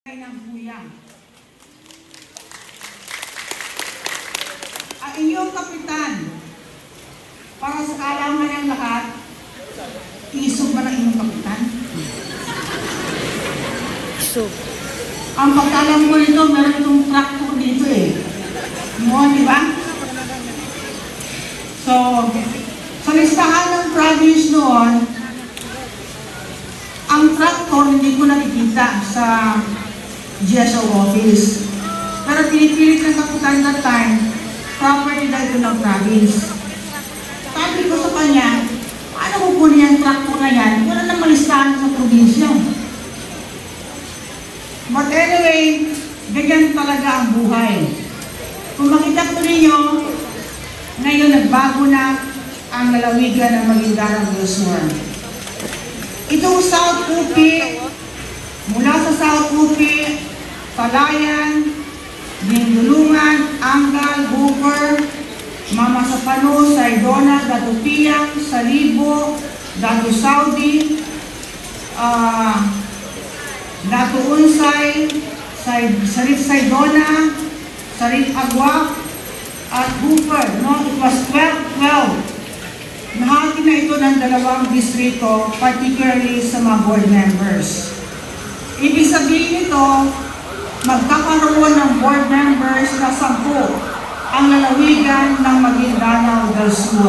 ng buyang. Ang inyong kapitan, para sa kaalaman ng lahat, isog ba ng inyong kapitan? Isog. Ang pagkalam ko nito, meron itong tractor dito eh. Mo, di ba? So, sa listahan ng province noon, ang tractor hindi ko nakikita sa GSO office. Pero pinipilit ng kapitan that time, property na ito ng province. Sabi ko sa kanya, paano kukunin ang tractor na yan? Wala nang malistahan sa probinsya. But anyway, ganyan talaga ang buhay. Kung makita ko ninyo, ngayon nagbago na ang lalawigan ng Maguindanao del Sur. Itong South Upi, mula sa South Upi, Palayan, Dindulungan, Angal, Hooper, Mama Sapano, Saidona, Datupiyang, Salibo, Datu Saudi, Datu Unsay, Sarif Saidona, Sarif Agwak, at Hooper. No? It was 12-12. Nahati na ito ng dalawang distrito, particularly sa mga board members. Ibig sabihin nito, magkakaroon ng board members na 10 ang lalawigan ng Maguindanao del Sur.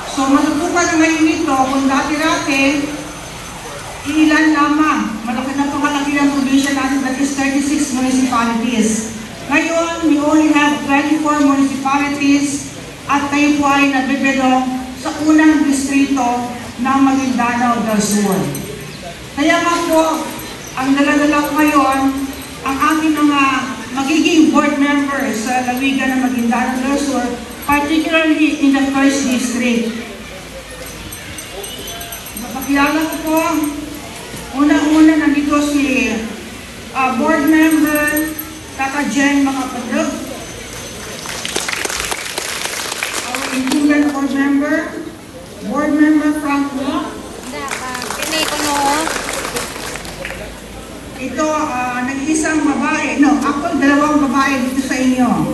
So matutukan ngayon ito kung dati-dati, ilan lamang, malaki na pangalaki ng probinsya natin, that is 36 municipalities. Ngayon, we only have 24 municipalities at kayo po ay nabibilong sa unang distrito ng Maguindanao del Sur. Kaya nga po, ang dala-dala ko ngayon, ang aking mga magiging board members sa lalawigan ng Maguindanao del Sur, particularly in the 1st district. Mapakilala ko po, una-una nandito si board member Tata Jen Makapadrog, incumbent board member Frank Lo. Ito, nag-isang babae, ako dalawang babae dito sa inyo.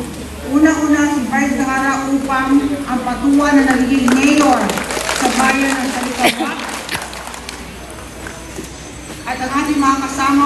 Una-una si Vice Zahara Upang, ang patuwa na nagiging mayor sa bayan ng Salikawa. At ang ating mga kasama